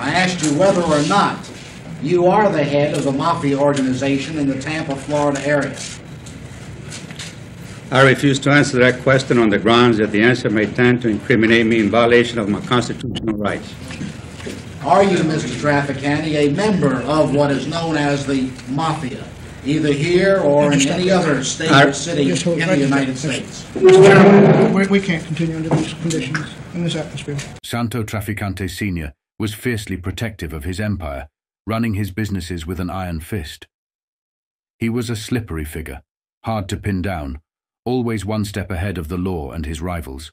I asked you whether or not you are the head of the mafia organization in the Tampa, Florida area. I refuse to answer that question on the grounds that the answer may tend to incriminate me in violation of my constitutional rights. Are you, Mr. Trafficante, a member of what is known as the mafia, either here or in any other state or city in the United States? We can't continue under these conditions, in this atmosphere. Santo Trafficante Sr. was fiercely protective of his empire, running his businesses with an iron fist. He was a slippery figure, hard to pin down, always one step ahead of the law and his rivals.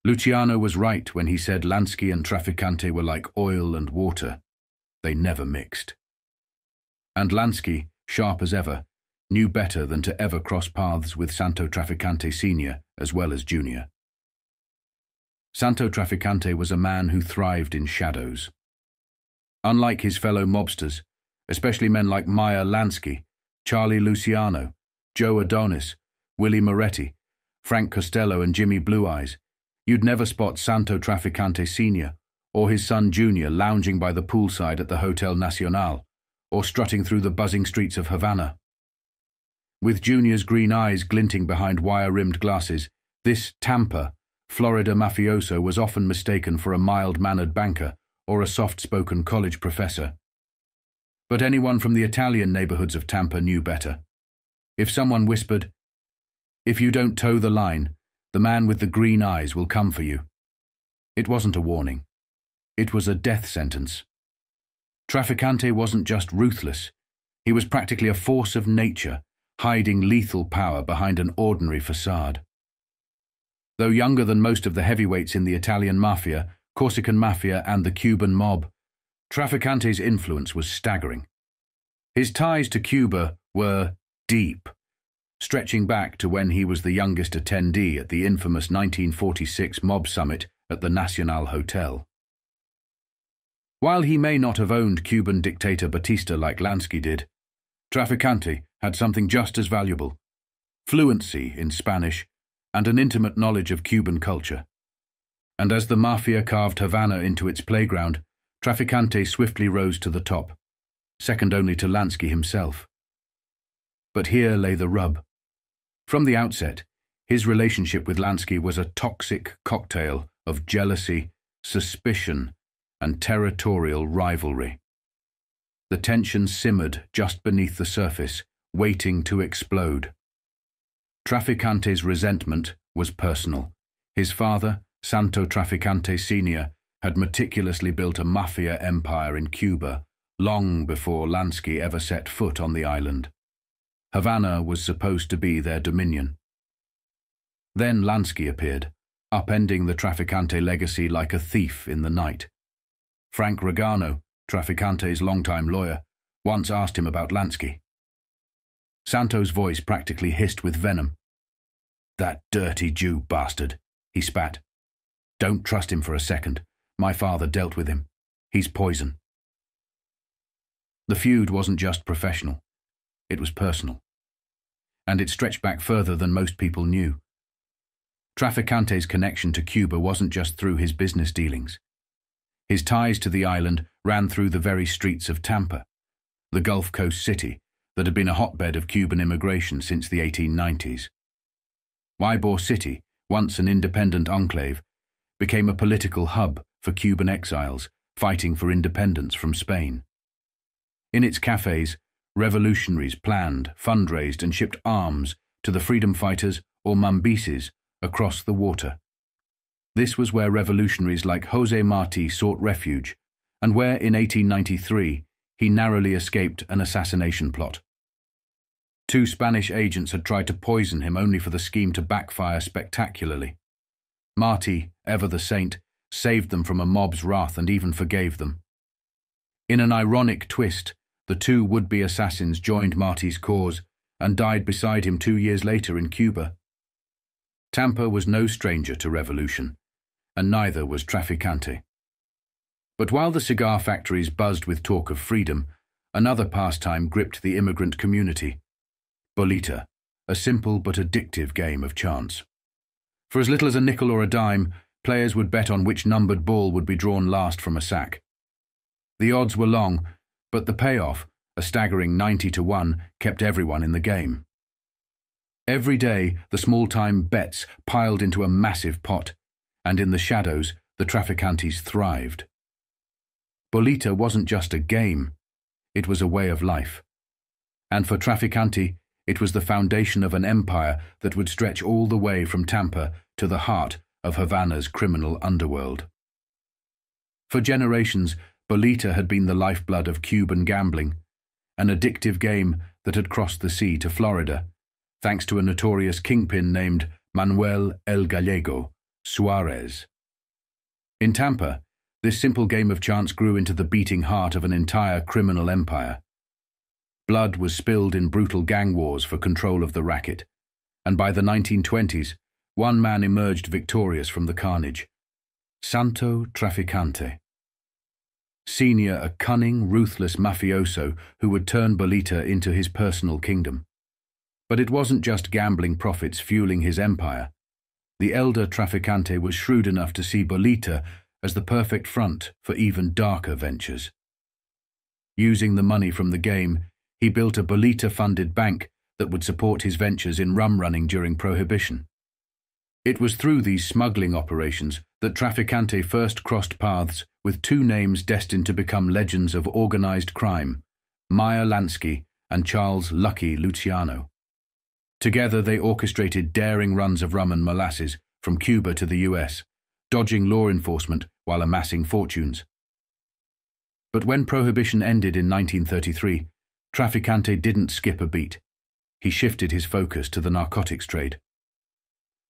Luciano was right when he said Lansky and Trafficante were like oil and water. They never mixed. And Lansky, sharp as ever, knew better than to ever cross paths with Santo Trafficante Sr. as well as Jr. Santo Trafficante was a man who thrived in shadows. Unlike his fellow mobsters, especially men like Meyer Lansky, Charlie Luciano, Joe Adonis, Willie Moretti, Frank Costello and Jimmy Blue Eyes, you'd never spot Santo Trafficante Sr. or his son Junior lounging by the poolside at the Hotel Nacional or strutting through the buzzing streets of Havana. With Junior's green eyes glinting behind wire-rimmed glasses, this Tampa, Florida mafioso was often mistaken for a mild-mannered banker or a soft-spoken college professor. But anyone from the Italian neighborhoods of Tampa knew better. If someone whispered, "If you don't toe the line, the man with the green eyes will come for you," it wasn't a warning. It was a death sentence. Trafficante wasn't just ruthless. He was practically a force of nature, hiding lethal power behind an ordinary facade. Though younger than most of the heavyweights in the Italian Mafia, Corsican Mafia and the Cuban mob, Trafficante's influence was staggering. His ties to Cuba were deep, stretching back to when he was the youngest attendee at the infamous 1946 mob summit at the Nacional Hotel. While he may not have owned Cuban dictator Batista like Lansky did, Trafficante had something just as valuable: fluency in Spanish and an intimate knowledge of Cuban culture. And as the Mafia carved Havana into its playground, Trafficante swiftly rose to the top, second only to Lansky himself. But here lay the rub. From the outset, his relationship with Lansky was a toxic cocktail of jealousy, suspicion, and territorial rivalry. The tension simmered just beneath the surface, waiting to explode. Trafficante's resentment was personal. His father, Santo Trafficante Sr., had meticulously built a mafia empire in Cuba long before Lansky ever set foot on the island. Havana was supposed to be their dominion. Then Lansky appeared, upending the Trafficante legacy like a thief in the night. Frank Regano, Trafficante's longtime lawyer, once asked him about Lansky. Santo's voice practically hissed with venom. "That dirty Jew bastard," he spat. "Don't trust him for a second. My father dealt with him. He's poison." The feud wasn't just professional. It was personal. And it stretched back further than most people knew. Trafficante's connection to Cuba wasn't just through his business dealings. His ties to the island ran through the very streets of Tampa, the Gulf Coast city that had been a hotbed of Cuban immigration since the 1890s. Ybor City, once an independent enclave, became a political hub for Cuban exiles fighting for independence from Spain. In its cafes, revolutionaries planned, fundraised, and shipped arms to the freedom fighters or Mambises across the water. This was where revolutionaries like José Martí sought refuge, and where in 1893 he narrowly escaped an assassination plot. 2 Spanish agents had tried to poison him only for the scheme to backfire spectacularly. Martí, ever the saint, saved them from a mob's wrath and even forgave them. In an ironic twist, the 2 would-be assassins joined Martí's cause and died beside him 2 years later in Cuba. Tampa was no stranger to revolution, and neither was Trafficante. But while the cigar factories buzzed with talk of freedom, another pastime gripped the immigrant community: bolita, a simple but addictive game of chance. For as little as a nickel or a dime, players would bet on which numbered ball would be drawn last from a sack. The odds were long, but the payoff, a staggering 90-1, kept everyone in the game. Every day, the small-time bets piled into a massive pot, and in the shadows, the Trafficantes thrived. Bolita wasn't just a game, it was a way of life. And for Trafficante, it was the foundation of an empire that would stretch all the way from Tampa to the heart of Havana's criminal underworld. For generations, Bolita had been the lifeblood of Cuban gambling, an addictive game that had crossed the sea to Florida, thanks to a notorious kingpin named Manuel El Gallego Suarez. In Tampa, this simple game of chance grew into the beating heart of an entire criminal empire. Blood was spilled in brutal gang wars for control of the racket, and by the 1920s, one man emerged victorious from the carnage: Santo Trafficante. Senior, a cunning, ruthless mafioso who would turn Bolita into his personal kingdom. But it wasn't just gambling profits fueling his empire. The elder Trafficante was shrewd enough to see Bolita as the perfect front for even darker ventures. Using the money from the game, he built a Bolita-funded bank that would support his ventures in rum running during Prohibition. It was through these smuggling operations that Trafficante first crossed paths with two names destined to become legends of organized crime: Meyer Lansky and Charles Lucky Luciano. Together they orchestrated daring runs of rum and molasses from Cuba to the US, dodging law enforcement while amassing fortunes. But when Prohibition ended in 1933, Trafficante didn't skip a beat. He shifted his focus to the narcotics trade.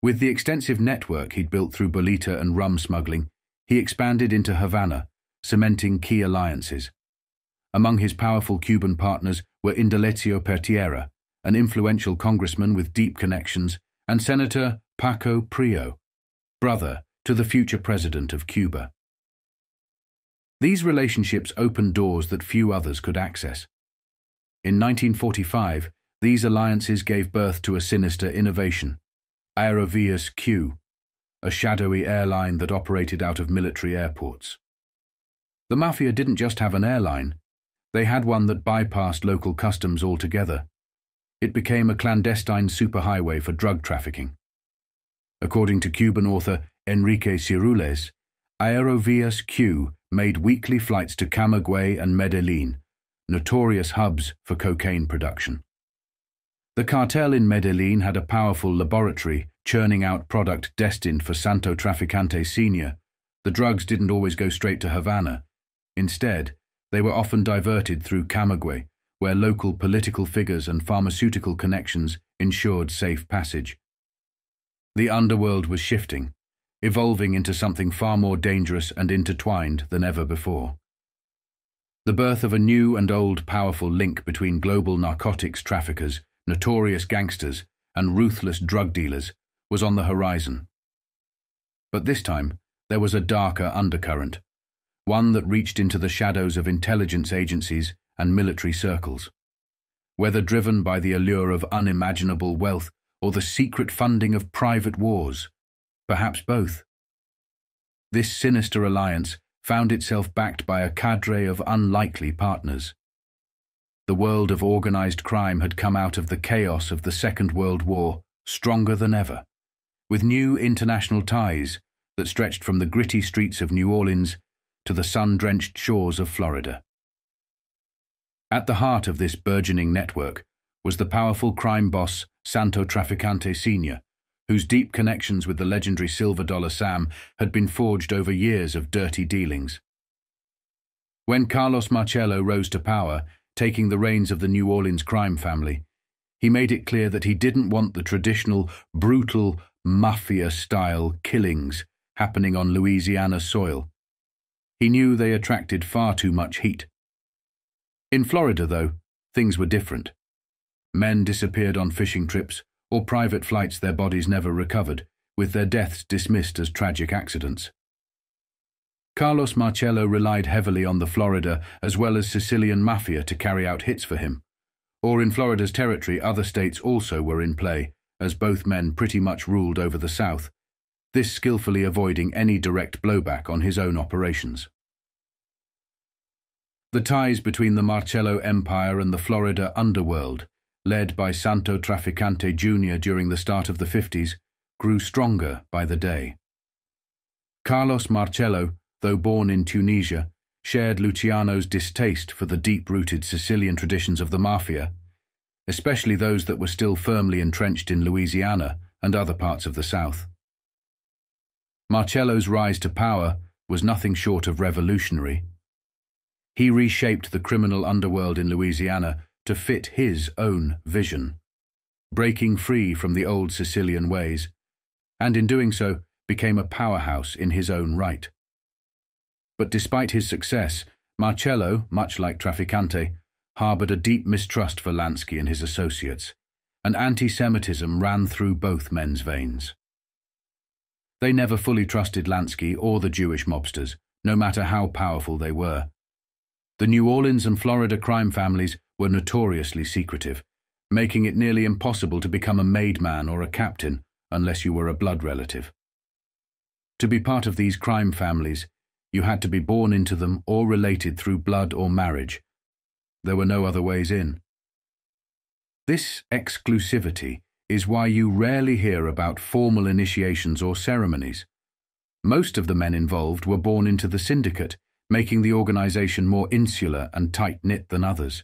With the extensive network he'd built through Bolita and rum smuggling, he expanded into Havana, cementing key alliances. Among his powerful Cuban partners were Indalecio Pertierra, an influential congressman with deep connections, and Senator Paco Prio, brother to the future president of Cuba. These relationships opened doors that few others could access. In 1945, these alliances gave birth to a sinister innovation: Aerovías Q, a shadowy airline that operated out of military airports. The Mafia didn't just have an airline, they had one that bypassed local customs altogether. It became a clandestine superhighway for drug trafficking. According to Cuban author Enrique Cirules, Aerovías Q made weekly flights to Camagüey and Medellin, notorious hubs for cocaine production. The cartel in Medellin had a powerful laboratory churning out product destined for Santo Trafficante Sr. The drugs didn't always go straight to Havana. Instead, they were often diverted through Camagüey, where local political figures and pharmaceutical connections ensured safe passage. The underworld was shifting, evolving into something far more dangerous and intertwined than ever before. The birth of a new and old powerful link between global narcotics traffickers, notorious gangsters, and ruthless drug dealers was on the horizon. But this time, there was a darker undercurrent, one that reached into the shadows of intelligence agencies and military circles. Whether driven by the allure of unimaginable wealth or the secret funding of private wars, perhaps both. This sinister alliance found itself backed by a cadre of unlikely partners. The world of organized crime had come out of the chaos of the Second World War stronger than ever, with new international ties that stretched from the gritty streets of New Orleans to the sun-drenched shores of Florida. At the heart of this burgeoning network was the powerful crime boss Santo Trafficante Sr., whose deep connections with the legendary Silver Dollar Sam had been forged over years of dirty dealings. When Carlos Marcello rose to power, taking the reins of the New Orleans crime family, he made it clear that he didn't want the traditional, brutal, mafia-style killings happening on Louisiana soil. He knew they attracted far too much heat. In Florida, though, things were different. Men disappeared on fishing trips or private flights their bodies never recovered, with their deaths dismissed as tragic accidents. Carlos Marcello relied heavily on the Florida as well as Sicilian mafia to carry out hits for him, or in Florida's territory other states also were in play, as both men pretty much ruled over the South, this skillfully avoiding any direct blowback on his own operations. The ties between the Marcello Empire and the Florida Underworld, led by Santo Trafficante Jr. during the start of the 50s, grew stronger by the day. Carlos Marcello, though born in Tunisia, shared Luciano's distaste for the deep-rooted Sicilian traditions of the Mafia, especially those that were still firmly entrenched in Louisiana and other parts of the South. Marcello's rise to power was nothing short of revolutionary. He reshaped the criminal underworld in Louisiana to fit his own vision, breaking free from the old Sicilian ways, and in doing so became a powerhouse in his own right. But despite his success, Marcello, much like Trafficante, harbored a deep mistrust for Lansky and his associates, and anti-Semitism ran through both men's veins. They never fully trusted Lansky or the Jewish mobsters, no matter how powerful they were. The New Orleans and Florida crime families were notoriously secretive, making it nearly impossible to become a made man or a captain unless you were a blood relative. To be part of these crime families, you had to be born into them or related through blood or marriage. There were no other ways in. This exclusivity is why you rarely hear about formal initiations or ceremonies. Most of the men involved were born into the syndicate, making the organization more insular and tight-knit than others.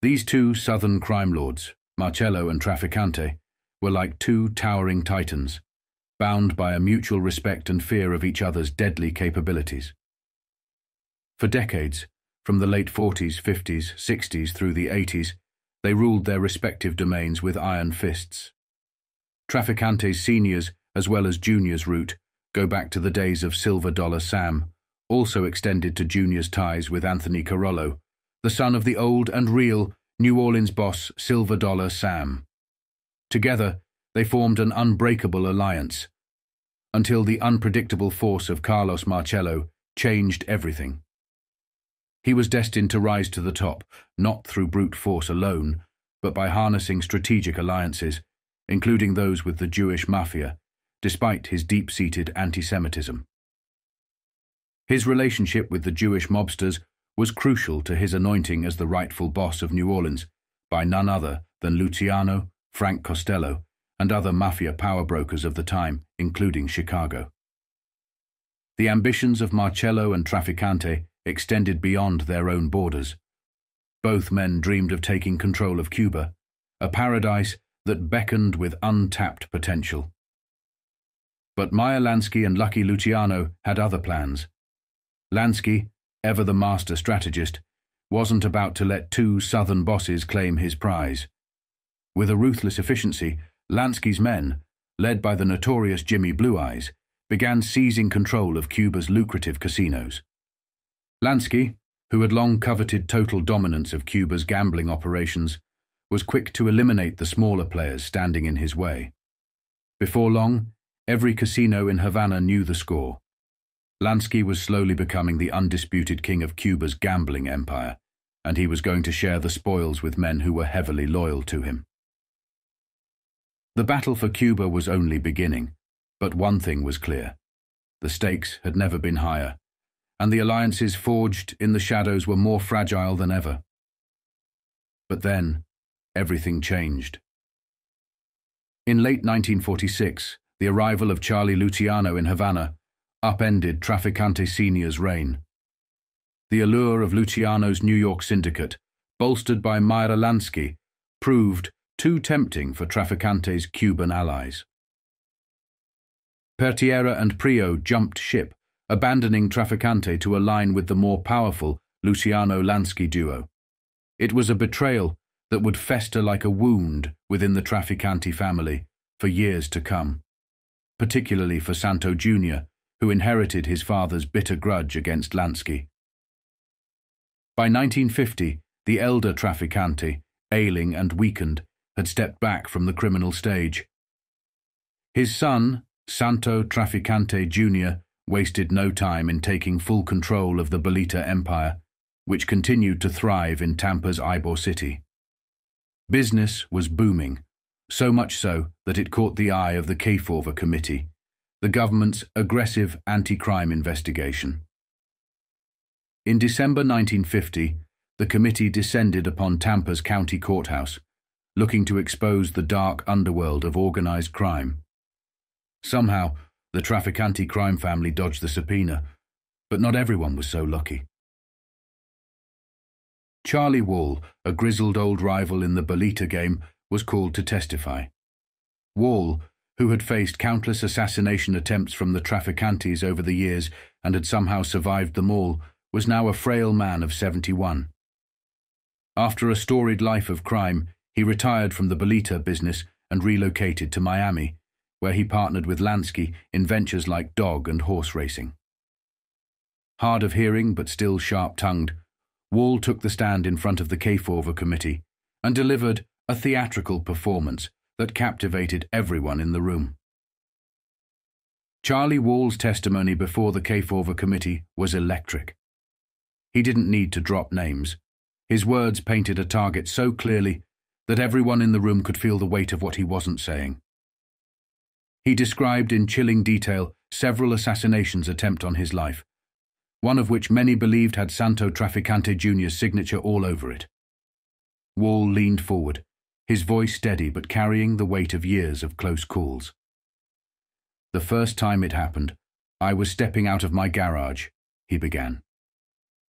These two southern crime lords, Marcello and Trafficante, were like two towering titans, bound by a mutual respect and fear of each other's deadly capabilities. For decades, from the late 40s, 50s, 60s through the 80s, they ruled their respective domains with iron fists. Trafficante's seniors as well as juniors' route go back to the days of Silver Dollar Sam, also extended to juniors' ties with Anthony Carollo, the son of the old and real New Orleans boss Silver Dollar Sam. Together, they formed an unbreakable alliance, until the unpredictable force of Carlos Marcello changed everything. He was destined to rise to the top, not through brute force alone, but by harnessing strategic alliances, including those with the Jewish mafia, despite his deep-seated anti-Semitism. His relationship with the Jewish mobsters was crucial to his anointing as the rightful boss of New Orleans by none other than Luciano, Frank Costello, and other mafia power brokers of the time, including Chicago. The ambitions of Marcello and Trafficante extended beyond their own borders. Both men dreamed of taking control of Cuba, a paradise that beckoned with untapped potential. But Meyer Lansky and Lucky Luciano had other plans. Lansky, ever the master strategist, wasn't about to let two southern bosses claim his prize. With a ruthless efficiency, Lansky's men, led by the notorious Jimmy Blue Eyes, began seizing control of Cuba's lucrative casinos. Lansky, who had long coveted total dominance of Cuba's gambling operations, was quick to eliminate the smaller players standing in his way. Before long, every casino in Havana knew the score. Lansky was slowly becoming the undisputed king of Cuba's gambling empire, and he was going to share the spoils with men who were heavily loyal to him. The battle for Cuba was only beginning, but one thing was clear. The stakes had never been higher, and the alliances forged in the shadows were more fragile than ever. But then, everything changed. In late 1946, the arrival of Charlie Luciano in Havana upended Trafficante Sr.'s reign. The allure of Luciano's New York syndicate, bolstered by Meyer Lansky, proved too tempting for Trafficante's Cuban allies. Pertiera and Prio jumped ship, abandoning Trafficante to align with the more powerful Luciano-Lansky duo. It was a betrayal that would fester like a wound within the Trafficante family for years to come, particularly for Santo Jr., who inherited his father's bitter grudge against Lansky. By 1950, the elder Trafficante, ailing and weakened, had stepped back from the criminal stage. His son, Santo Trafficante Jr., wasted no time in taking full control of the Bolita Empire, which continued to thrive in Tampa's Ybor City. Business was booming, so much so that it caught the eye of the Kefauver Committee, the government's aggressive anti-crime investigation. In December 1950, the committee descended upon Tampa's county courthouse, looking to expose the dark underworld of organized crime. Somehow, the Trafficante crime family dodged the subpoena, but not everyone was so lucky. Charlie Wall, a grizzled old rival in the Bolita game, was called to testify. Wall, who had faced countless assassination attempts from the Trafficantes over the years and had somehow survived them all, was now a frail man of 71. After a storied life of crime, he retired from the Bolita business and relocated to Miami, where he partnered with Lansky in ventures like dog and horse racing. Hard of hearing but still sharp-tongued, Wall took the stand in front of the K-Forver committee and delivered a theatrical performance that captivated everyone in the room. Charlie Wall's testimony before the K-Forver committee was electric. He didn't need to drop names. His words painted a target so clearly that everyone in the room could feel the weight of what he wasn't saying. He described in chilling detail several assassinations attempt on his life, one of which many believed had Santo Trafficante Jr.'s signature all over it. Wall leaned forward, his voice steady but carrying the weight of years of close calls. "The first time it happened, I was stepping out of my garage," he began.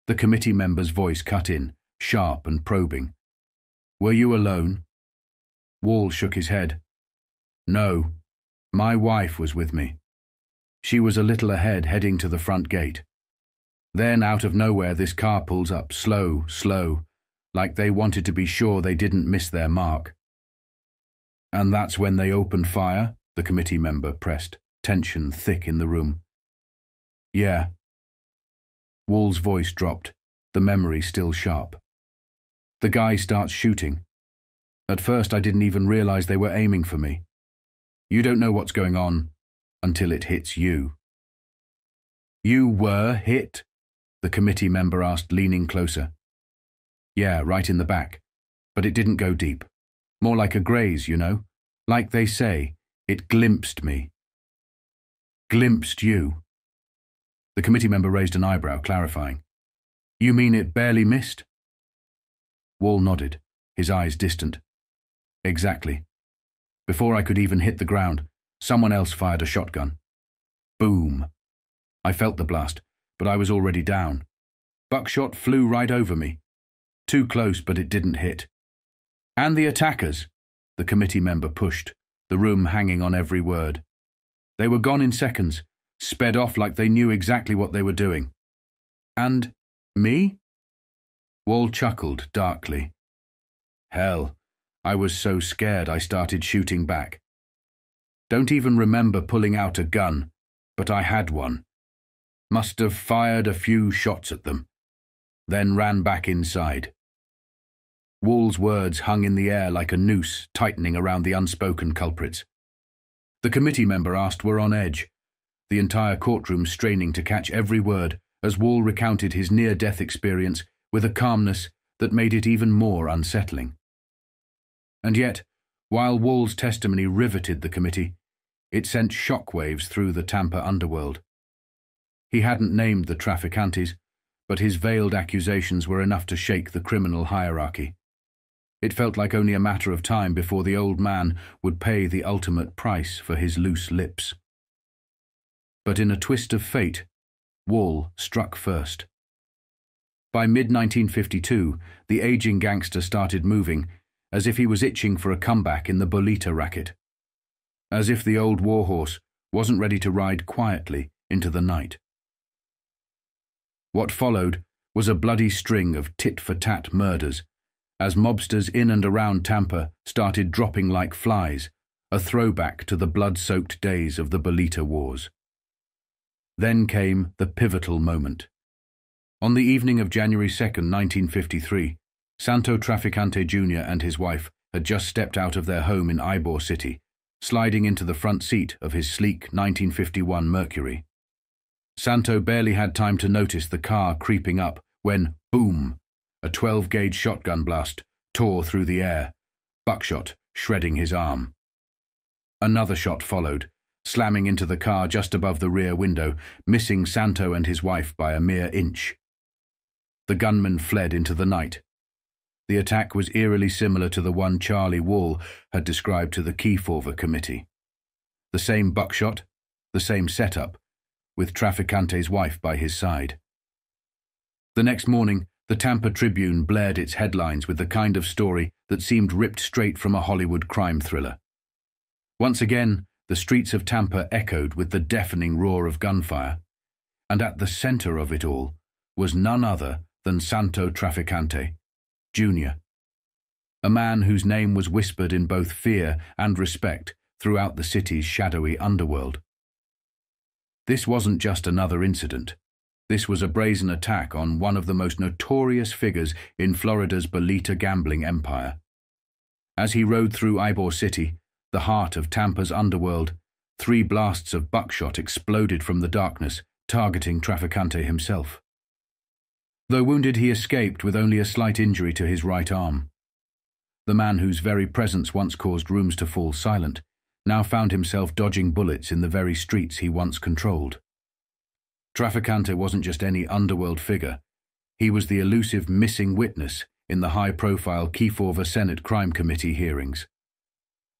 The committee member's voice cut in, sharp and probing. "Were you alone?" Wall shook his head. "No, my wife was with me. She was a little ahead, heading to the front gate. Then, out of nowhere, this car pulls up, slow, like they wanted to be sure they didn't miss their mark." "And that's when they opened fire?" the committee member pressed, tension thick in the room. "Yeah." Wall's voice dropped, the memory still sharp. "The guy starts shooting. At first I didn't even realize they were aiming for me. You don't know what's going on until it hits you." "You were hit?" the committee member asked, leaning closer. "Yeah, right in the back. But it didn't go deep. More like a graze, you know. Like they say, it glimpsed me." "Glimpsed you?" The committee member raised an eyebrow, clarifying. "You mean it barely missed?" Wall nodded, his eyes distant. "Exactly. Before I could even hit the ground, someone else fired a shotgun. Boom. I felt the blast, but I was already down. Buckshot flew right over me. Too close, but it didn't hit. And the attackers," the committee member pushed, the room hanging on every word. "They were gone in seconds, sped off like they knew exactly what they were doing." "And me?" Wall chuckled darkly. "Hell, I was so scared I started shooting back. Don't even remember pulling out a gun, but I had one. Must have fired a few shots at them, then ran back inside." Wall's words hung in the air like a noose tightening around the unspoken culprits. The committee member asked were on edge, the entire courtroom straining to catch every word as Wall recounted his near-death experience with a calmness that made it even more unsettling. And yet, while Wall's testimony riveted the committee, it sent shockwaves through the Tampa underworld. He hadn't named the Trafficantes, but his veiled accusations were enough to shake the criminal hierarchy. It felt like only a matter of time before the old man would pay the ultimate price for his loose lips. But in a twist of fate, Wall struck first. By mid-1952, the aging gangster started moving, as if he was itching for a comeback in the Bolita racket. As if the old warhorse wasn't ready to ride quietly into the night. What followed was a bloody string of tit-for-tat murders, as mobsters in and around Tampa started dropping like flies, a throwback to the blood-soaked days of the Bolita Wars. Then came the pivotal moment. On the evening of January 2nd, 1953, Santo Trafficante Jr. and his wife had just stepped out of their home in Ybor City, sliding into the front seat of his sleek 1951 Mercury. Santo barely had time to notice the car creeping up when, boom, a 12-gauge shotgun blast tore through the air, buckshot shredding his arm. Another shot followed, slamming into the car just above the rear window, missing Santo and his wife by a mere inch. The gunmen fled into the night. The attack was eerily similar to the one Charlie Wall had described to the Kefauver Committee. The same buckshot, the same setup, with Trafficante's wife by his side. The next morning, the Tampa Tribune blared its headlines with the kind of story that seemed ripped straight from a Hollywood crime thriller. Once again, the streets of Tampa echoed with the deafening roar of gunfire, and at the center of it all was none other than Santo Trafficante, Jr., a man whose name was whispered in both fear and respect throughout the city's shadowy underworld. This wasn't just another incident. This was a brazen attack on one of the most notorious figures in Florida's Bolita gambling empire. As he rode through Ybor City, the heart of Tampa's underworld, 3 blasts of buckshot exploded from the darkness, targeting Trafficante himself. Though wounded, he escaped with only a slight injury to his right arm. The man whose very presence once caused rooms to fall silent now found himself dodging bullets in the very streets he once controlled. Trafficante wasn't just any underworld figure. He was the elusive missing witness in the high-profile Kefauver Senate Crime Committee hearings.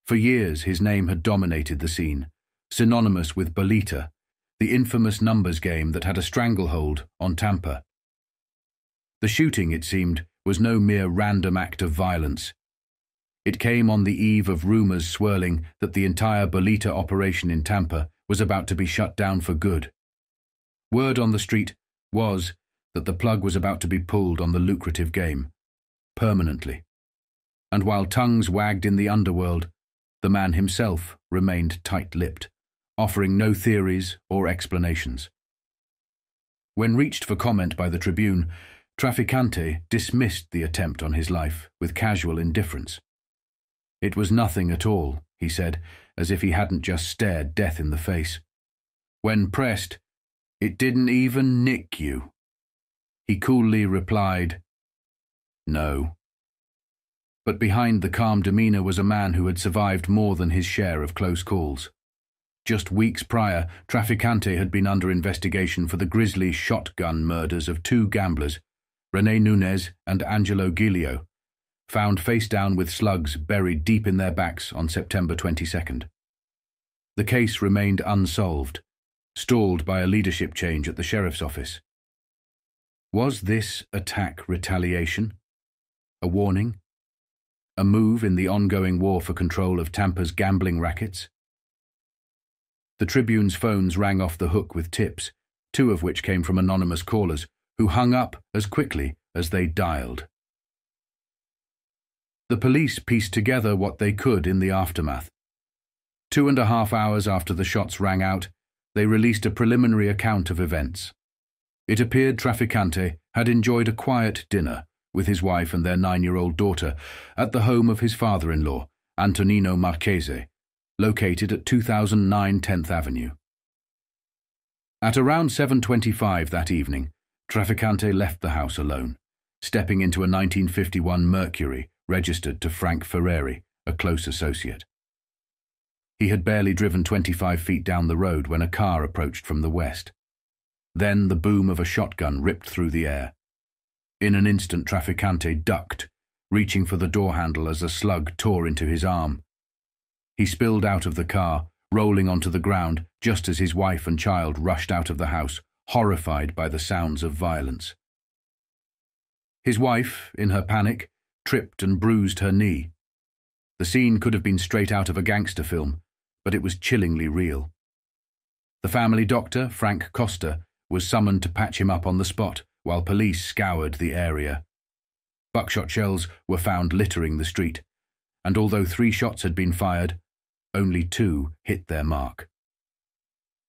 For years, his name had dominated the scene, synonymous with Bolita, the infamous numbers game that had a stranglehold on Tampa. The shooting, it seemed, was no mere random act of violence. It came on the eve of rumors swirling that the entire Bolita operation in Tampa was about to be shut down for good. Word on the street was that the plug was about to be pulled on the lucrative game, permanently. And while tongues wagged in the underworld, the man himself remained tight-lipped, offering no theories or explanations. When reached for comment by the Tribune, Trafficante dismissed the attempt on his life with casual indifference. It was nothing at all, he said, as if he hadn't just stared death in the face. When pressed, "It didn't even nick you." He coolly replied, "No." But behind the calm demeanor was a man who had survived more than his share of close calls. Just weeks prior, Trafficante had been under investigation for the grisly shotgun murders of 2 gamblers, René Nunez and Angelo Giglio, found face down with slugs buried deep in their backs on September 22nd. The case remained unsolved, stalled by a leadership change at the sheriff's office. Was this attack retaliation? A warning? A move in the ongoing war for control of Tampa's gambling rackets? The Tribune's phones rang off the hook with tips, 2 of which came from anonymous callers, who hung up as quickly as they dialed. The police pieced together what they could in the aftermath. 2.5 hours after the shots rang out, they released a preliminary account of events. It appeared Trafficante had enjoyed a quiet dinner with his wife and their 9-year-old daughter at the home of his father-in-law, Antonino Marchese, located at 2009 10th Avenue. At around 7:25 that evening, Trafficante left the house alone, stepping into a 1951 Mercury registered to Frank Ferreri, a close associate. He had barely driven 25 feet down the road when a car approached from the west. Then the boom of a shotgun ripped through the air. In an instant, Trafficante ducked, reaching for the door handle as a slug tore into his arm. He spilled out of the car, rolling onto the ground just as his wife and child rushed out of the house, horrified by the sounds of violence. His wife, in her panic, tripped and bruised her knee. The scene could have been straight out of a gangster film, but it was chillingly real. The family doctor, Frank Costa, was summoned to patch him up on the spot while police scoured the area. Buckshot shells were found littering the street, and although 3 shots had been fired, only 2 hit their mark.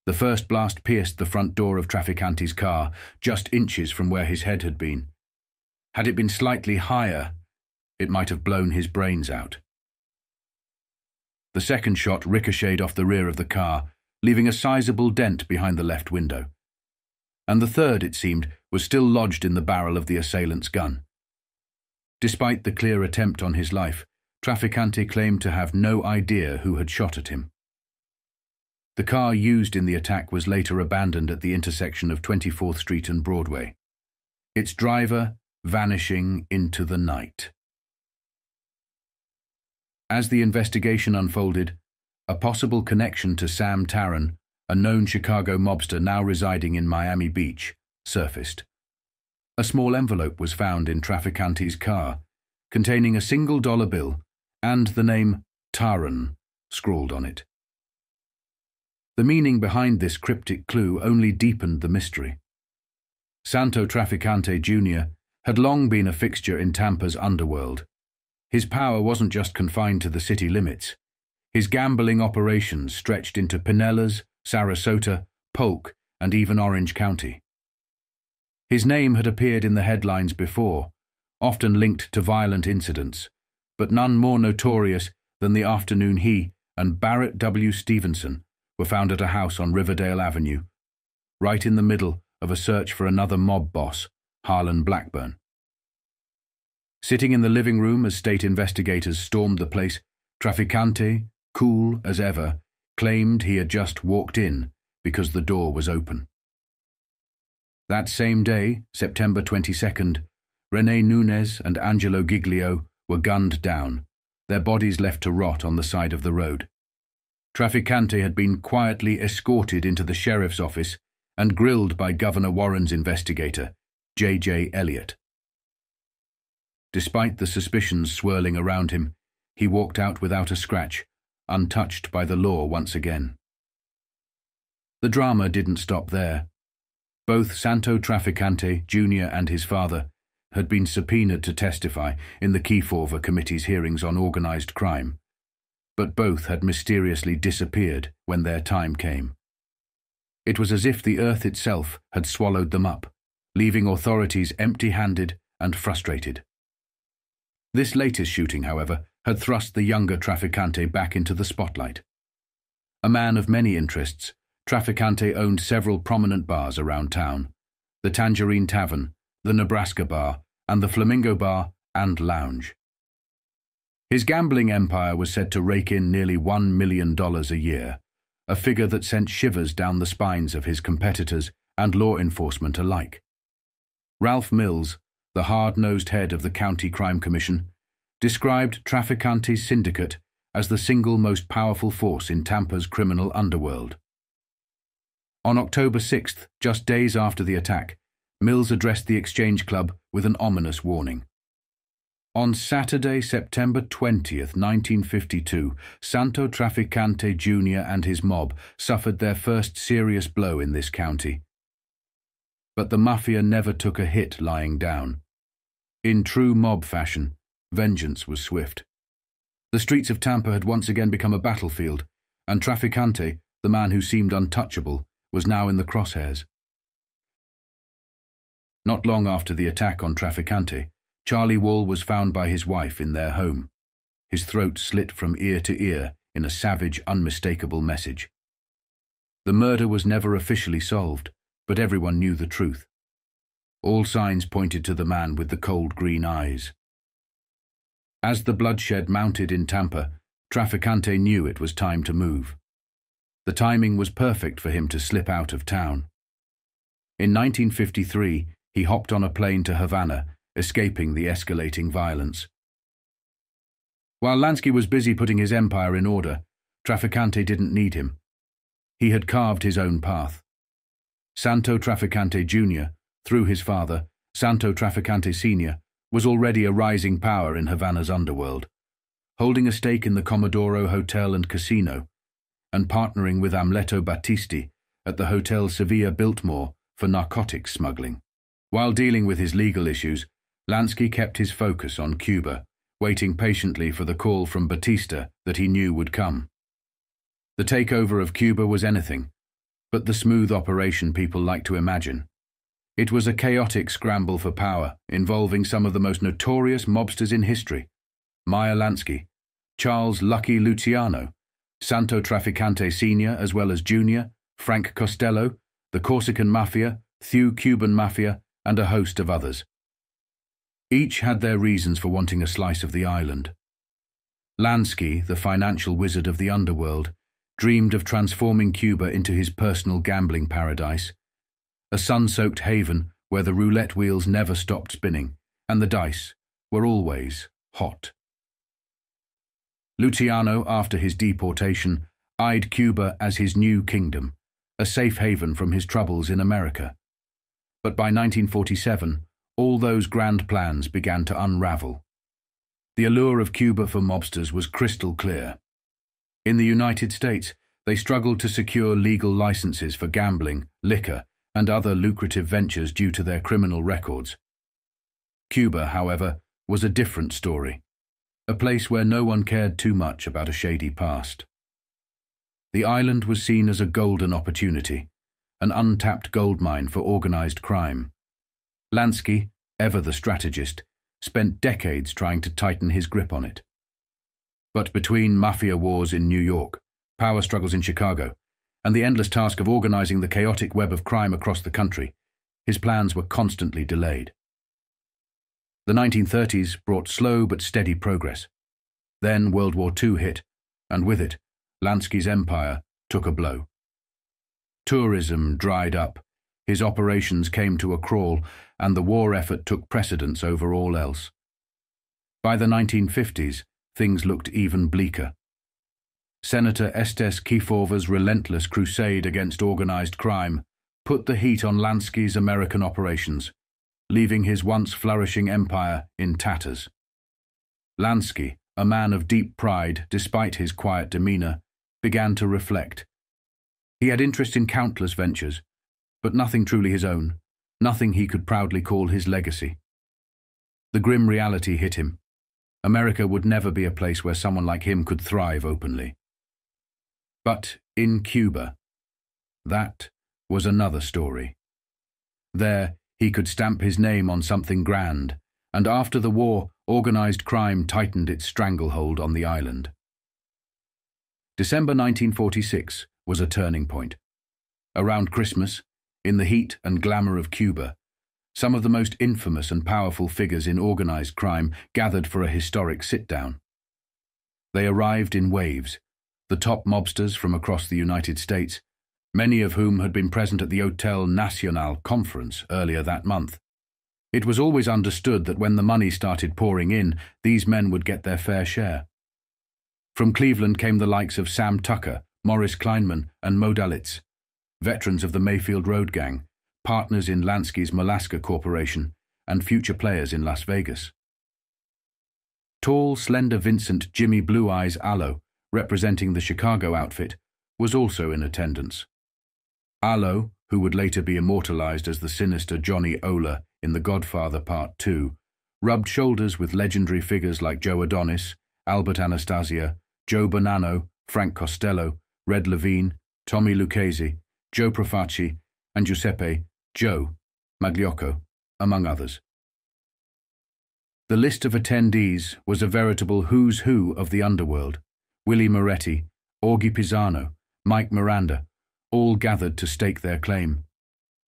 The first blast pierced the front door of Trafficante's car, just inches from where his head had been. Had it been slightly higher, it might have blown his brains out. The second shot ricocheted off the rear of the car, leaving a sizable dent behind the left window. And the third, it seemed, was still lodged in the barrel of the assailant's gun. Despite the clear attempt on his life, Trafficante claimed to have no idea who had shot at him. The car used in the attack was later abandoned at the intersection of 24th Street and Broadway. its driver vanishing into the night. As the investigation unfolded, a possible connection to Sam Tarrant, a known Chicago mobster now residing in Miami Beach, surfaced. A small envelope was found in Trafficante's car, containing a single dollar bill and the name Tarrant scrawled on it. The meaning behind this cryptic clue only deepened the mystery. Santo Trafficante Jr. had long been a fixture in Tampa's underworld. His power wasn't just confined to the city limits. His gambling operations stretched into Pinellas, Sarasota, Polk, and even Orange County. His name had appeared in the headlines before, often linked to violent incidents, but none more notorious than the afternoon he and Barrett W. Stevenson were found at a house on Riverdale Avenue, right in the middle of a search for another mob boss, Harlan Blackburn. Sitting in the living room as state investigators stormed the place, Trafficante, cool as ever, claimed he had just walked in because the door was open. That same day, September 22nd, René Nunez and Angelo Giglio were gunned down, their bodies left to rot on the side of the road. Trafficante had been quietly escorted into the sheriff's office and grilled by Governor Warren's investigator, J.J. Elliott. Despite the suspicions swirling around him, he walked out without a scratch, untouched by the law once again. The drama didn't stop there. Both Santo Trafficante Jr. and his father had been subpoenaed to testify in the Kefauver Committee's hearings on organized crime, but both had mysteriously disappeared when their time came. It was as if the earth itself had swallowed them up, leaving authorities empty-handed and frustrated. This latest shooting, however, had thrust the younger Trafficante back into the spotlight. A man of many interests, Trafficante owned several prominent bars around town: the Tangerine Tavern, the Nebraska Bar, and the Flamingo Bar and Lounge. His gambling empire was said to rake in nearly $1 million a year, a figure that sent shivers down the spines of his competitors and law enforcement alike. Ralph Mills, the hard-nosed head of the County Crime Commission, described Trafficante's syndicate as the single most powerful force in Tampa's criminal underworld. On October 6th, just days after the attack, Mills addressed the Exchange Club with an ominous warning. On Saturday, September 20th, 1952, Santo Trafficante Jr. and his mob suffered their first serious blow in this county. But the Mafia never took a hit lying down. In true mob fashion, vengeance was swift. The streets of Tampa had once again become a battlefield, and Trafficante, the man who seemed untouchable, was now in the crosshairs. Not long after the attack on Trafficante, Charlie Wall was found by his wife in their home, his throat slit from ear to ear in a savage, unmistakable message. The murder was never officially solved, but everyone knew the truth. All signs pointed to the man with the cold green eyes. As the bloodshed mounted in Tampa, Trafficante knew it was time to move. The timing was perfect for him to slip out of town. In 1953, he hopped on a plane to Havana, escaping the escalating violence. While Lansky was busy putting his empire in order, Trafficante didn't need him. He had carved his own path. Santo Trafficante Jr., through his father, Santo Trafficante Sr., was already a rising power in Havana's underworld, holding a stake in the Comodoro Hotel and Casino, and partnering with Amleto Battisti at the Hotel Sevilla Biltmore for narcotics smuggling. While dealing with his legal issues, Lansky kept his focus on Cuba, waiting patiently for the call from Batista that he knew would come. The takeover of Cuba was anything but the smooth operation people like to imagine. It was a chaotic scramble for power involving some of the most notorious mobsters in history: Meyer Lansky, Charles Lucky Luciano, Santo Trafficante Sr. as well as Jr., Frank Costello, the Corsican Mafia, Thew Cuban Mafia, and a host of others. Each had their reasons for wanting a slice of the island. Lansky, the financial wizard of the underworld, dreamed of transforming Cuba into his personal gambling paradise, a sun-soaked haven where the roulette wheels never stopped spinning and the dice were always hot. Luciano, after his deportation, eyed Cuba as his new kingdom, a safe haven from his troubles in America. But by 1947, all those grand plans began to unravel. The allure of Cuba for mobsters was crystal clear. In the United States, they struggled to secure legal licenses for gambling, liquor, and other lucrative ventures due to their criminal records. Cuba, however, was a different story, a place where no one cared too much about a shady past. The island was seen as a golden opportunity, an untapped goldmine for organized crime. Lansky, ever the strategist, spent decades trying to tighten his grip on it. But between mafia wars in New York, power struggles in Chicago, and the endless task of organizing the chaotic web of crime across the country, his plans were constantly delayed. The 1930s brought slow but steady progress. Then World War II hit, and with it, Lansky's empire took a blow. Tourism dried up, his operations came to a crawl, and the war effort took precedence over all else. By the 1950s, things looked even bleaker. Senator Estes Kefauver's relentless crusade against organized crime put the heat on Lansky's American operations, leaving his once flourishing empire in tatters. Lansky, a man of deep pride despite his quiet demeanor, began to reflect. He had interest in countless ventures, but nothing truly his own, nothing he could proudly call his legacy. The grim reality hit him. America would never be a place where someone like him could thrive openly. But in Cuba, that was another story. There, he could stamp his name on something grand, and after the war, organized crime tightened its stranglehold on the island. December 1946 was a turning point. Around Christmas, in the heat and glamour of Cuba, some of the most infamous and powerful figures in organized crime gathered for a historic sit-down. They arrived in waves, the top mobsters from across the United States, many of whom had been present at the Hotel Nacional conference earlier that month. It was always understood that when the money started pouring in, these men would get their fair share. From Cleveland came the likes of Sam Tucker, Morris Kleinman, and Modalitz, veterans of the Mayfield Road Gang, partners in Lansky's Malaska Corporation, and future players in Las Vegas. Tall, slender Vincent Jimmy Blue Eyes Allo, representing the Chicago outfit, was also in attendance. Allo, who would later be immortalized as the sinister Johnny Ola in The Godfather Part 2, rubbed shoulders with legendary figures like Joe Adonis, Albert Anastasia, Joe Bonanno, Frank Costello, Red Levine, Tommy Lucchese, Joe Profaci, and Giuseppe Joe Magliocco, among others. The list of attendees was a veritable who's who of the underworld. Willie Moretti, Augie Pisano, Mike Miranda, all gathered to stake their claim.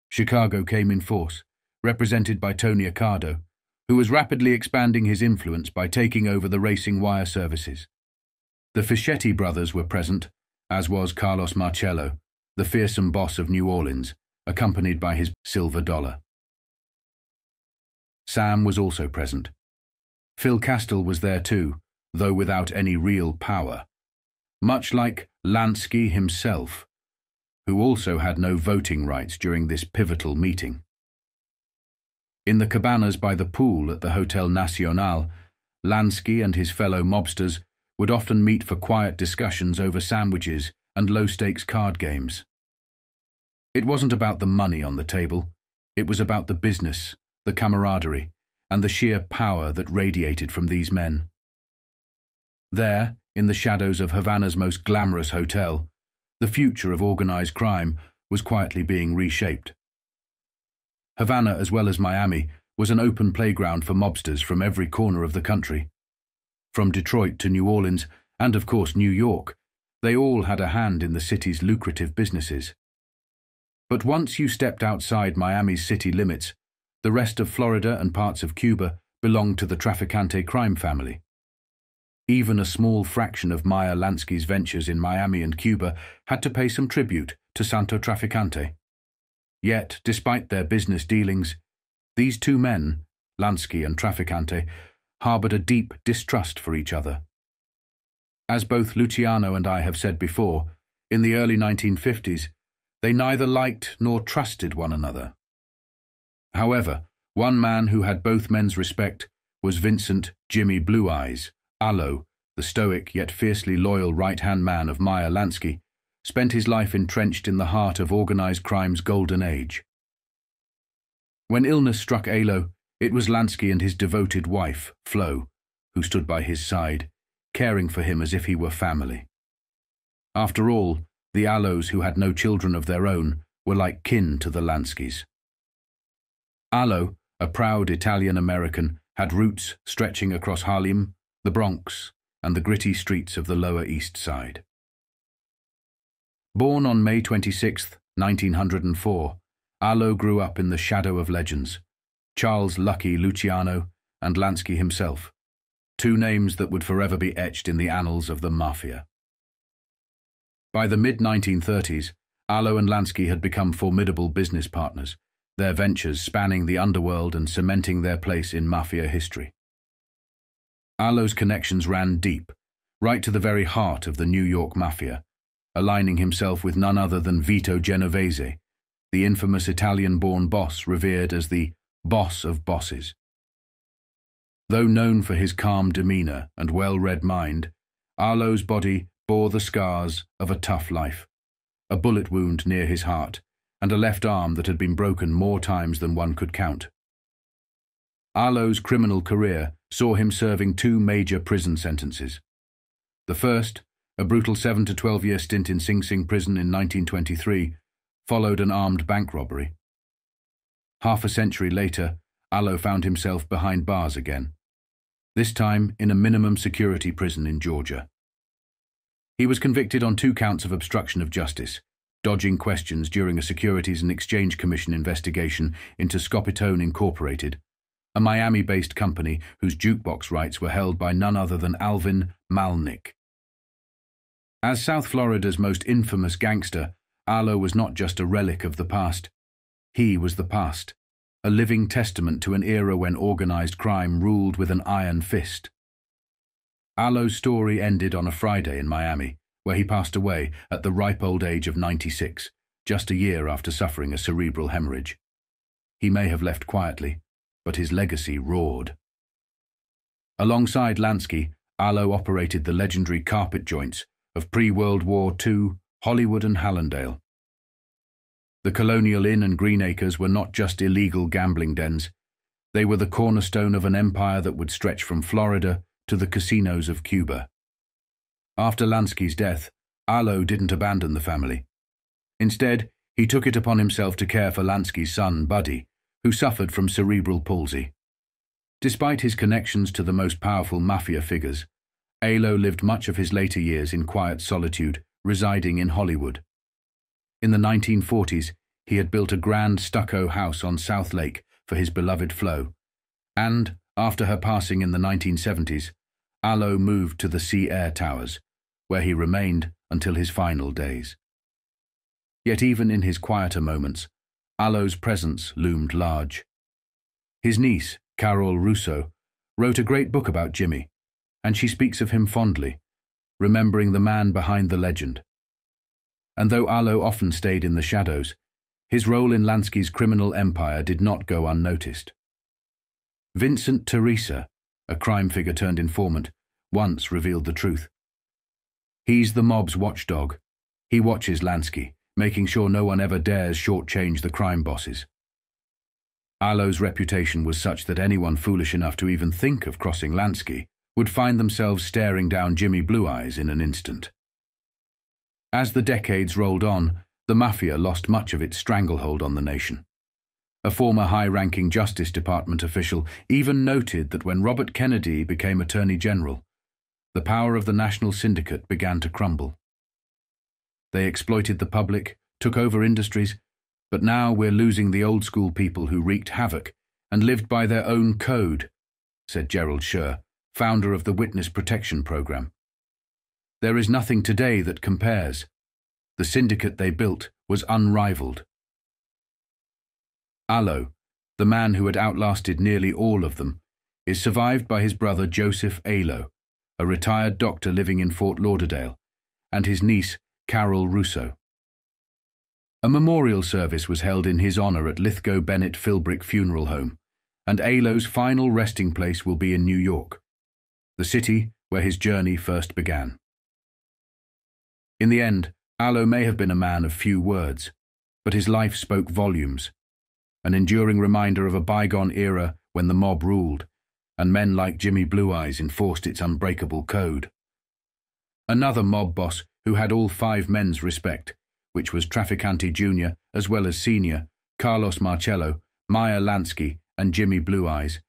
Chicago came in force, represented by Tony Accardo, who was rapidly expanding his influence by taking over the racing wire services. The Fischetti brothers were present, as was Carlos Marcello, the fearsome boss of New Orleans, accompanied by his silver dollar. Sam was also present. Phil Castile was there too, though without any real power, much like Lansky himself, who also had no voting rights during this pivotal meeting. In the cabanas by the pool at the Hotel Nacional, Lansky and his fellow mobsters would often meet for quiet discussions over sandwiches and low-stakes card games. It wasn't about the money on the table, it was about the business, the camaraderie, and the sheer power that radiated from these men. There, in the shadows of Havana's most glamorous hotel, the future of organized crime was quietly being reshaped. Havana, as well as Miami, was an open playground for mobsters from every corner of the country. From Detroit to New Orleans, and of course New York, they all had a hand in the city's lucrative businesses. But once you stepped outside Miami's city limits, the rest of Florida and parts of Cuba belonged to the Trafficante crime family. Even a small fraction of Meyer Lansky's ventures in Miami and Cuba had to pay some tribute to Santo Trafficante. Yet, despite their business dealings, These two men, Lansky and Trafficante, harbored a deep distrust for each other. As both Luciano and I have said before, in the early 1950s, they neither liked nor trusted one another. However, one man who had both men's respect was Vincent Jimmy Blue Eyes Allo, the stoic yet fiercely loyal right-hand man of Meyer Lansky, spent his life entrenched in the heart of organized crime's golden age. When illness struck Allo, it was Lansky and his devoted wife, Flo, who stood by his side, caring for him as if he were family. After all, the Allos, who had no children of their own, were like kin to the Lanskys. Allo, a proud Italian-American, had roots stretching across Harlem, the Bronx, and the gritty streets of the Lower East Side. Born on May 26, 1904, Allo grew up in the shadow of legends, Charles Lucky Luciano and Lansky himself, two names that would forever be etched in the annals of the Mafia. By the mid-1930s, Allo and Lansky had become formidable business partners, their ventures spanning the underworld and cementing their place in Mafia history. Allo's connections ran deep, right to the very heart of the New York Mafia, aligning himself with none other than Vito Genovese, the infamous Italian-born boss revered as the boss of bosses. Though known for his calm demeanor and well-read mind, Allo's body bore the scars of a tough life, a bullet wound near his heart, and a left arm that had been broken more times than one could count. Allo's criminal career saw him serving two major prison sentences. The first, a brutal 7 to 12-year stint in Sing Sing prison in 1923, followed an armed bank robbery. Half a century later, Allo found himself behind bars again, this time in a minimum security prison in Georgia. He was convicted on 2 counts of obstruction of justice, dodging questions during a Securities and Exchange Commission investigation into Scopitone Incorporated, a Miami-based company whose jukebox rights were held by none other than Alvin Malnick. As South Florida's most infamous gangster, Allo was not just a relic of the past. He was the past, a living testament to an era when organized crime ruled with an iron fist. Allo's story ended on a Friday in Miami, where he passed away at the ripe old age of 96, just a year after suffering a cerebral hemorrhage. He may have left quietly, but his legacy roared. Alongside Lansky, Allo operated the legendary carpet joints of pre-World War II Hollywood and Hallandale. The Colonial Inn and Green Acres were not just illegal gambling dens. They were the cornerstone of an empire that would stretch from Florida to the casinos of Cuba. After Lansky's death, Allo didn't abandon the family. Instead, he took it upon himself to care for Lansky's son, Buddy, who suffered from cerebral palsy. Despite his connections to the most powerful mafia figures, Allo lived much of his later years in quiet solitude, residing in Hollywood. In the 1940s, he had built a grand stucco house on South Lake for his beloved Flo, and, after her passing in the 1970s, Allo moved to the Sea Air Towers, where he remained until his final days. Yet even in his quieter moments, Allo's presence loomed large. His niece, Carol Russo, wrote a great book about Jimmy, and she speaks of him fondly, remembering the man behind the legend. And though Allo often stayed in the shadows, his role in Lansky's criminal empire did not go unnoticed. Vincent Teresa, a crime figure turned informant, once revealed the truth. He's the mob's watchdog. He watches Lansky, making sure no one ever dares shortchange the crime bosses. Allo's reputation was such that anyone foolish enough to even think of crossing Lansky would find themselves staring down Jimmy Blue Eyes in an instant. As the decades rolled on, the Mafia lost much of its stranglehold on the nation. A former high-ranking Justice Department official even noted that when Robert Kennedy became Attorney General, the power of the National Syndicate began to crumble. They exploited the public, took over industries, but now we're losing the old-school people who wreaked havoc and lived by their own code, said Gerald Scher, founder of the Witness Protection Program. There is nothing today that compares. The syndicate they built was unrivaled. Allo, the man who had outlasted nearly all of them, is survived by his brother Joseph Alo, a retired doctor living in Fort Lauderdale, and his niece Carol Russo. A memorial service was held in his honor at Lithgow Bennett Philbrick Funeral Home, and Alo's final resting place will be in New York, the city where his journey first began. In the end, Alo may have been a man of few words, but his life spoke volumes, an enduring reminder of a bygone era when the mob ruled, and men like Jimmy Blue Eyes enforced its unbreakable code. Another mob boss who had all 5 men's respect, which was Trafficante Jr. as well as Sr., Carlos Marcello, Meyer Lansky, and Jimmy Blue Eyes,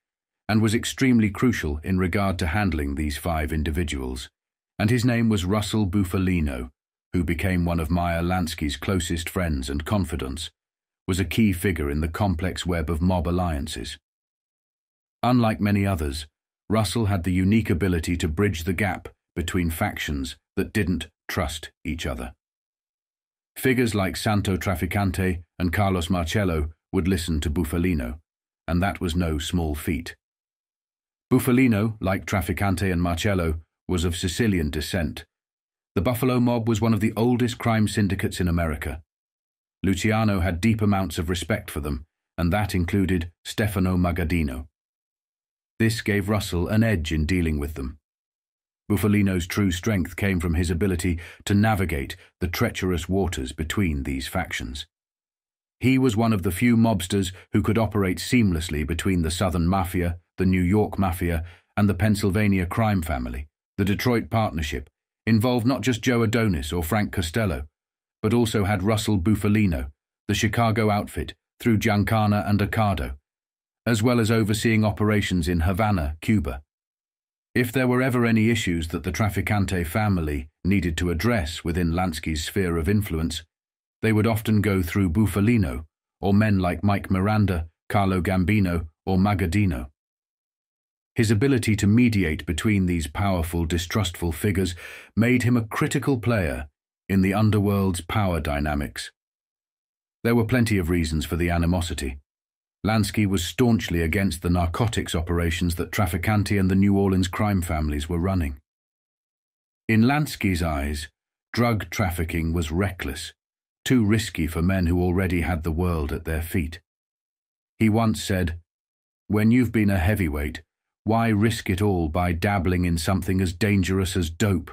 and was extremely crucial in regard to handling these 5 individuals, and his name was Russell Bufalino, who became one of Meyer Lansky's closest friends and confidants, was a key figure in the complex web of mob alliances. Unlike many others, Russell had the unique ability to bridge the gap between factions that didn't trust each other. Figures like Santo Trafficante and Carlos Marcello would listen to Bufalino, and that was no small feat. Bufalino, like Trafficante and Marcello, was of Sicilian descent. The Buffalo Mob was one of the oldest crime syndicates in America. Luciano had deep amounts of respect for them, and that included Stefano Magaddino. This gave Russell an edge in dealing with them. Bufalino's true strength came from his ability to navigate the treacherous waters between these factions. He was one of the few mobsters who could operate seamlessly between the Southern Mafia, the New York Mafia, and the Pennsylvania crime family. The Detroit Partnership involved not just Joe Adonis or Frank Costello, but also had Russell Bufalino, the Chicago outfit, through Giancana and Accardo, as well as overseeing operations in Havana, Cuba. If there were ever any issues that the Trafficante family needed to address within Lansky's sphere of influence, they would often go through Bufalino or men like Mike Miranda, Carlo Gambino, or Magaddino. His ability to mediate between these powerful, distrustful figures made him a critical player in the underworld's power dynamics. There were plenty of reasons for the animosity. Lansky was staunchly against the narcotics operations that Trafficante and the New Orleans crime families were running. In Lansky's eyes, drug trafficking was reckless, too risky for men who already had the world at their feet. He once said, "When you've been a heavyweight, why risk it all by dabbling in something as dangerous as dope?"